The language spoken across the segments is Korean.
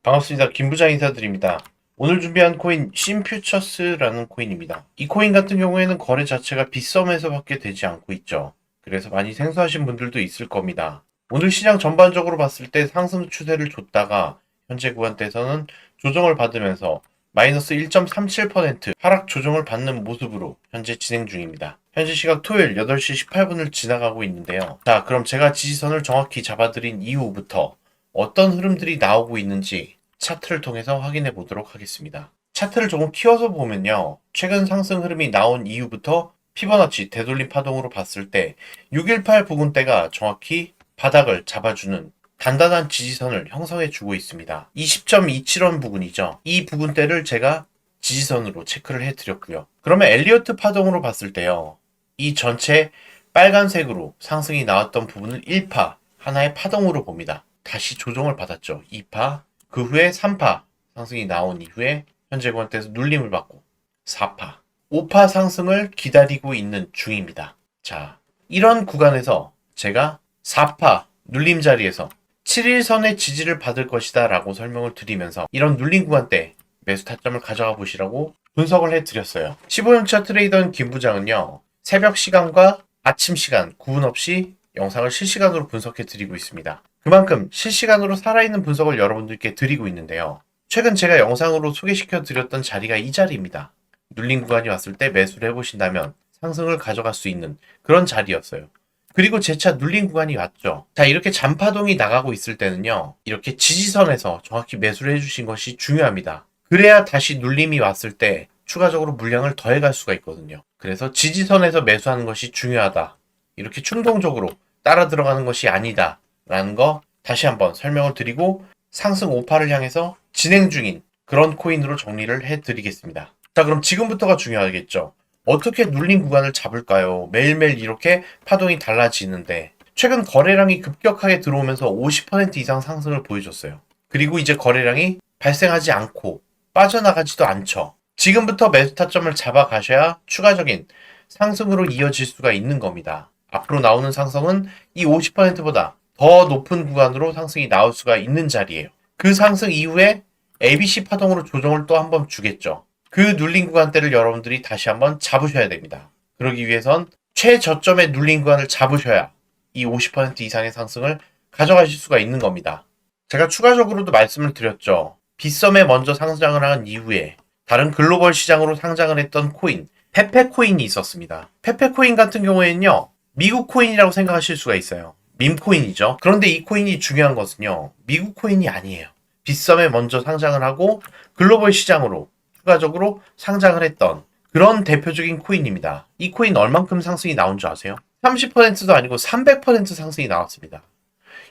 반갑습니다. 김부장 인사드립니다. 오늘 준비한 코인 심퓨처스라는 코인입니다. 이 코인 같은 경우에는 거래 자체가 빗썸에서밖에 되지 않고 있죠. 그래서 많이 생소하신 분들도 있을 겁니다. 오늘 시장 전반적으로 봤을 때 상승 추세를 줬다가 현재 구간대에서는 조정을 받으면서 마이너스 1.37% 하락 조정을 받는 모습으로 현재 진행 중입니다. 현재 시각 토요일 8시 18분을 지나가고 있는데요. 자, 그럼 제가 지지선을 정확히 잡아드린 이후부터 어떤 흐름들이 나오고 있는지 차트를 통해서 확인해 보도록 하겠습니다. 차트를 조금 키워서 보면요. 최근 상승 흐름이 나온 이후부터 피보나치 되돌림 파동으로 봤을 때 618 부근대가 정확히 바닥을 잡아주는 단단한 지지선을 형성해 주고 있습니다. 20.27원 부근이죠. 이 부근대를 제가 지지선으로 체크를 해 드렸고요. 그러면 엘리어트 파동으로 봤을 때요. 이 전체 빨간색으로 상승이 나왔던 부분을 1파 하나의 파동으로 봅니다. 다시 조정을 받았죠. 2파, 그 후에 3파 상승이 나온 이후에 현재 구간대에서 눌림을 받고 4파, 5파 상승을 기다리고 있는 중입니다. 자, 이런 구간에서 제가 4파 눌림 자리에서 7일선의 지지를 받을 것이다 라고 설명을 드리면서 이런 눌림 구간대 매수 타점을 가져가 보시라고 분석을 해드렸어요. 15년차 트레이더 김 부장은요. 새벽 시간과 아침 시간 구분 없이 영상을 실시간으로 분석해 드리고 있습니다. 그만큼 실시간으로 살아있는 분석을 여러분들께 드리고 있는데요. 최근 제가 영상으로 소개시켜 드렸던 자리가 이 자리입니다. 눌림 구간이 왔을 때 매수를 해보신다면 상승을 가져갈 수 있는 그런 자리였어요. 그리고 재차 눌림 구간이 왔죠. 자, 이렇게 잔파동이 나가고 있을 때는요. 이렇게 지지선에서 정확히 매수를 해주신 것이 중요합니다. 그래야 다시 눌림이 왔을 때 추가적으로 물량을 더해갈 수가 있거든요. 그래서 지지선에서 매수하는 것이 중요하다. 이렇게 충동적으로 따라 들어가는 것이 아니다. 라는 거 다시 한번 설명을 드리고 상승 5파를 향해서 진행 중인 그런 코인으로 정리를 해드리겠습니다. 자, 그럼 지금부터가 중요하겠죠. 어떻게 눌림 구간을 잡을까요? 매일매일 이렇게 파동이 달라지는데 최근 거래량이 급격하게 들어오면서 50% 이상 상승을 보여줬어요. 그리고 이제 거래량이 발생하지 않고 빠져나가지도 않죠. 지금부터 매수 타점을 잡아가셔야 추가적인 상승으로 이어질 수가 있는 겁니다. 앞으로 나오는 상승은 이 50%보다 더 높은 구간으로 상승이 나올 수가 있는 자리예요. 그 상승 이후에 ABC 파동으로 조정을 또 한번 주겠죠. 그 눌린 구간대를 여러분들이 다시 한번 잡으셔야 됩니다. 그러기 위해선 최저점의 눌린 구간을 잡으셔야 이 50% 이상의 상승을 가져가실 수가 있는 겁니다. 제가 추가적으로도 말씀을 드렸죠. 빗썸에 먼저 상장을 한 이후에 다른 글로벌 시장으로 상장을 했던 코인, 페페코인이 있었습니다. 페페코인 같은 경우에는요. 미국 코인이라고 생각하실 수가 있어요. 밈코인이죠. 그런데 이 코인이 중요한 것은요. 미국 코인이 아니에요. 빗썸에 먼저 상장을 하고 글로벌 시장으로 추가적으로 상장을 했던 그런 대표적인 코인입니다. 이 코인 얼만큼 상승이 나온 줄 아세요? 30%도 아니고 300% 상승이 나왔습니다.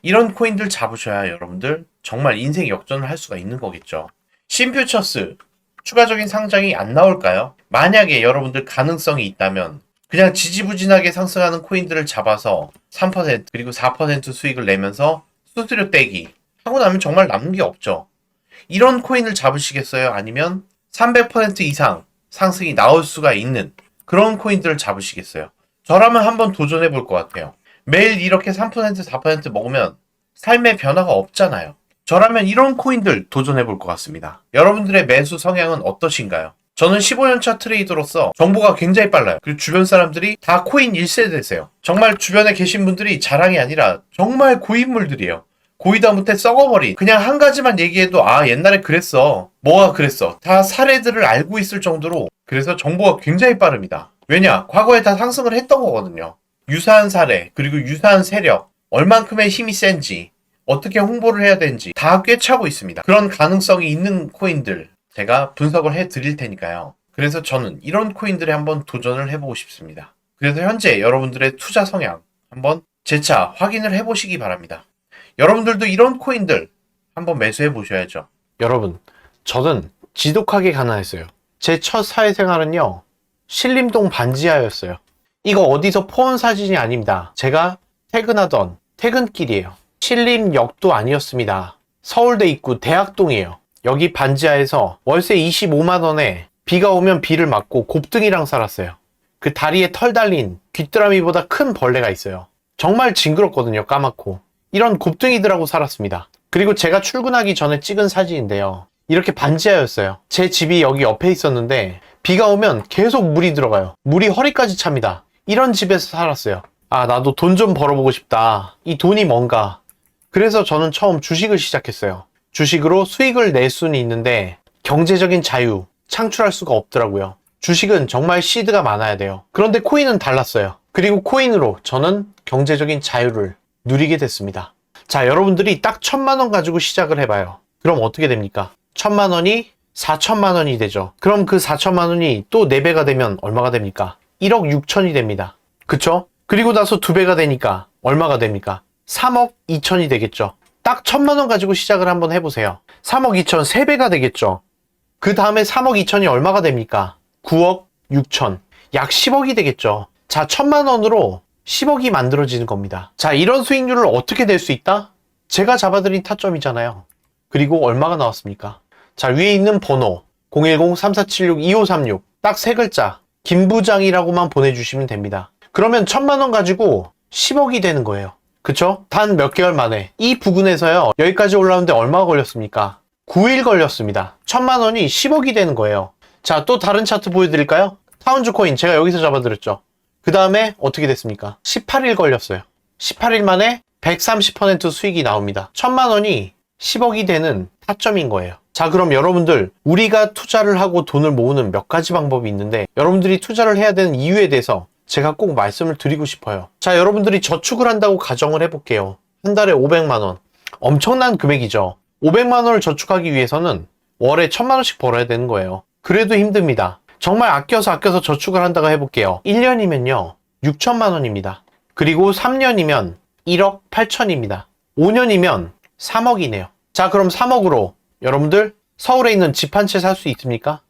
이런 코인들 잡으셔야 여러분들 정말 인생 역전을 할 수가 있는 거겠죠. 심퓨처스 추가적인 상장이 안 나올까요? 만약에 여러분들 가능성이 있다면 그냥 지지부진하게 상승하는 코인들을 잡아서 3% 그리고 4% 수익을 내면서 수수료 떼기 하고 나면 정말 남는 게 없죠. 이런 코인을 잡으시겠어요? 아니면 300% 이상 상승이 나올 수가 있는 그런 코인들을 잡으시겠어요? 저라면 한번 도전해 볼 것 같아요. 매일 이렇게 3% 4% 먹으면 삶의 변화가 없잖아요. 저라면 이런 코인들 도전해 볼 것 같습니다. 여러분들의 매수 성향은 어떠신가요? 저는 15년차 트레이더로서 정보가 굉장히 빨라요. 그리고 주변 사람들이 다 코인 1세대세요. 정말 주변에 계신 분들이 자랑이 아니라 정말 고인물들이에요. 고이다 못해 썩어버린 그냥 한 가지만 얘기해도 아 옛날에 그랬어. 뭐가 그랬어. 다 사례들을 알고 있을 정도로 그래서 정보가 굉장히 빠릅니다. 왜냐? 과거에 다 상승을 했던 거거든요. 유사한 사례 그리고 유사한 세력 얼만큼의 힘이 센지 어떻게 홍보를 해야 되는지 다 꿰차고 있습니다. 그런 가능성이 있는 코인들 제가 분석을 해드릴 테니까요. 그래서 저는 이런 코인들에 한번 도전을 해보고 싶습니다. 그래서 현재 여러분들의 투자 성향 한번 재차 확인을 해보시기 바랍니다. 여러분들도 이런 코인들 한번 매수해 보셔야죠. 여러분, 저는 지독하게 가난했어요. 제 첫 사회생활은요. 신림동 반지하였어요. 이거 어디서 포온 사진이 아닙니다. 제가 퇴근하던 퇴근길이에요. 신림역도 아니었습니다. 서울대 입구 대학동이에요. 여기 반지하에서 월세 25만 원에 비가 오면 비를 맞고 곱등이랑 살았어요. 그 다리에 털 달린 귀뚜라미보다 큰 벌레가 있어요. 정말 징그럽거든요. 까맣고. 이런 곱등이들하고 살았습니다. 그리고 제가 출근하기 전에 찍은 사진인데요. 이렇게 반지하였어요. 제 집이 여기 옆에 있었는데 비가 오면 계속 물이 들어가요. 물이 허리까지 찹니다. 이런 집에서 살았어요. 아, 나도 돈 좀 벌어보고 싶다. 이 돈이 뭔가. 그래서 저는 처음 주식을 시작했어요. 주식으로 수익을 낼 수는 있는데 경제적인 자유, 창출할 수가 없더라고요. 주식은 정말 시드가 많아야 돼요. 그런데 코인은 달랐어요. 그리고 코인으로 저는 경제적인 자유를 누리게 됐습니다. 자, 여러분들이 딱 1,000만 원 가지고 시작을 해봐요. 그럼 어떻게 됩니까? 1,000만 원이 4천만 원이 되죠. 그럼 그 4천만 원이 또 4배가 되면 얼마가 됩니까? 1억 6천이 됩니다. 그쵸? 그리고 나서 2배가 되니까 얼마가 됩니까? 3억 2천이 되겠죠. 딱 1,000만 원 가지고 시작을 한번 해보세요. 3억 2천 3배가 되겠죠. 그 다음에 3억 2천이 얼마가 됩니까? 9억 6천. 약 10억이 되겠죠. 자, 1,000만 원으로 10억이 만들어지는 겁니다. 자, 이런 수익률을 어떻게 낼 수 있다? 제가 잡아드린 타점이잖아요. 그리고 얼마가 나왔습니까? 자, 위에 있는 번호 010-3476-2536 딱 3글자 김부장이라고만 보내주시면 됩니다. 그러면 1,000만 원 가지고 10억이 되는 거예요. 그쵸? 단 몇 개월 만에 이 부근에서요, 여기까지 올라오는데 얼마가 걸렸습니까? 9일 걸렸습니다. 1,000만 원이 10억이 되는 거예요. 자, 또 다른 차트 보여드릴까요? 타운즈 코인 제가 여기서 잡아드렸죠. 그 다음에 어떻게 됐습니까? 18일 걸렸어요. 18일 만에 130% 수익이 나옵니다. 1,000만 원이 10억이 되는 타점인 거예요. 자, 그럼 여러분들, 우리가 투자를 하고 돈을 모으는 몇 가지 방법이 있는데 여러분들이 투자를 해야 되는 이유에 대해서 제가 꼭 말씀을 드리고 싶어요. 자, 여러분들이 저축을 한다고 가정을 해볼게요. 한 달에 500만 원. 엄청난 금액이죠. 500만 원을 저축하기 위해서는 월에 1,000만 원씩 벌어야 되는 거예요. 그래도 힘듭니다. 정말 아껴서 저축을 한다고 해볼게요. 1년이면요 6천만 원입니다. 그리고 3년이면 1억 8천입니다. 5년이면 3억이네요. 자, 그럼 3억으로 여러분들 서울에 있는 집 한 채 살 수 있습니까?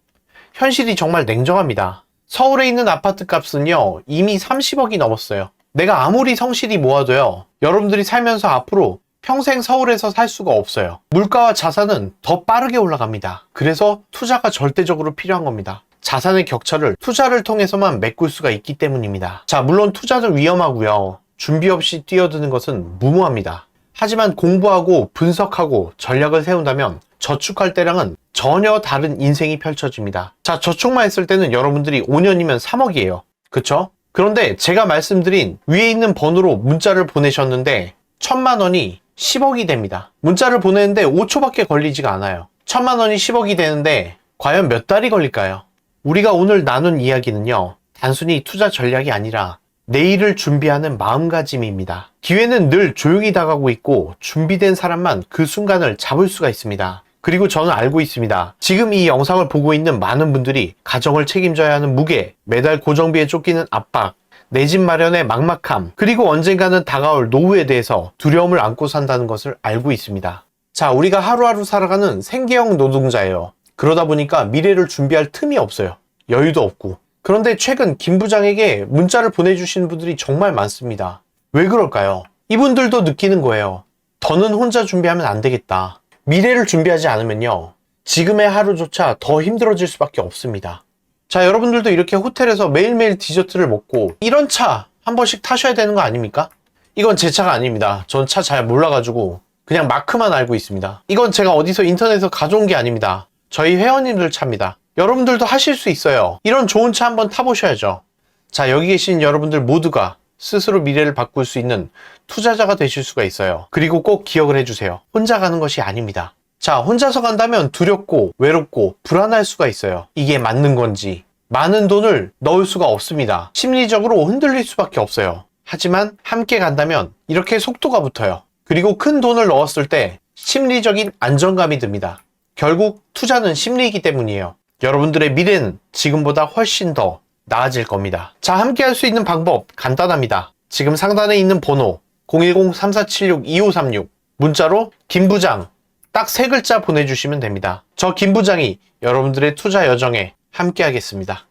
현실이 정말 냉정합니다. 서울에 있는 아파트 값은요 이미 30억이 넘었어요. 내가 아무리 성실히 모아도요, 여러분들이 살면서 앞으로 평생 서울에서 살 수가 없어요. 물가와 자산은 더 빠르게 올라갑니다. 그래서 투자가 절대적으로 필요한 겁니다. 자산의 격차를 투자를 통해서만 메꿀 수가 있기 때문입니다. 자, 물론 투자는 위험하고요. 준비 없이 뛰어드는 것은 무모합니다. 하지만 공부하고 분석하고 전략을 세운다면 저축할 때랑은 전혀 다른 인생이 펼쳐집니다. 자, 저축만 했을 때는 여러분들이 5년이면 3억이에요. 그쵸? 그런데 제가 말씀드린 위에 있는 번호로 문자를 보내셨는데 1,000만 원이 10억이 됩니다. 문자를 보내는데 5초밖에 걸리지가 않아요. 1,000만 원이 10억이 되는데 과연 몇 달이 걸릴까요? 우리가 오늘 나눈 이야기는요, 단순히 투자 전략이 아니라 내일을 준비하는 마음가짐입니다. 기회는 늘 조용히 다가오고 있고 준비된 사람만 그 순간을 잡을 수가 있습니다. 그리고 저는 알고 있습니다. 지금 이 영상을 보고 있는 많은 분들이 가정을 책임져야 하는 무게, 매달 고정비에 쫓기는 압박, 내 집 마련의 막막함, 그리고 언젠가는 다가올 노후에 대해서 두려움을 안고 산다는 것을 알고 있습니다. 자, 우리가 하루하루 살아가는 생계형 노동자예요. 그러다 보니까 미래를 준비할 틈이 없어요. 여유도 없고. 그런데 최근 김 부장에게 문자를 보내주시는 분들이 정말 많습니다. 왜 그럴까요? 이분들도 느끼는 거예요. 더는 혼자 준비하면 안 되겠다. 미래를 준비하지 않으면요, 지금의 하루조차 더 힘들어질 수밖에 없습니다. 자, 여러분들도 이렇게 호텔에서 매일매일 디저트를 먹고 이런 차 한 번씩 타셔야 되는 거 아닙니까? 이건 제 차가 아닙니다. 전 차 잘 몰라가지고 그냥 마크만 알고 있습니다. 이건 제가 어디서 인터넷에서 가져온 게 아닙니다. 저희 회원님들 차입니다. 여러분들도 하실 수 있어요. 이런 좋은 차 한번 타보셔야죠. 자, 여기 계신 여러분들 모두가 스스로 미래를 바꿀 수 있는 투자자가 되실 수가 있어요. 그리고 꼭 기억을 해주세요. 혼자 가는 것이 아닙니다. 자, 혼자서 간다면 두렵고 외롭고 불안할 수가 있어요. 이게 맞는 건지. 많은 돈을 넣을 수가 없습니다. 심리적으로 흔들릴 수밖에 없어요. 하지만 함께 간다면 이렇게 속도가 붙어요. 그리고 큰 돈을 넣었을 때 심리적인 안정감이 듭니다. 결국 투자는 심리이기 때문이에요. 여러분들의 미래는 지금보다 훨씬 더 나아질 겁니다. 자, 함께 할 수 있는 방법 간단합니다. 지금 상단에 있는 번호 010-3476-2536 문자로 김부장 딱 3글자 보내주시면 됩니다. 저 김부장이 여러분들의 투자 여정에 함께 하겠습니다.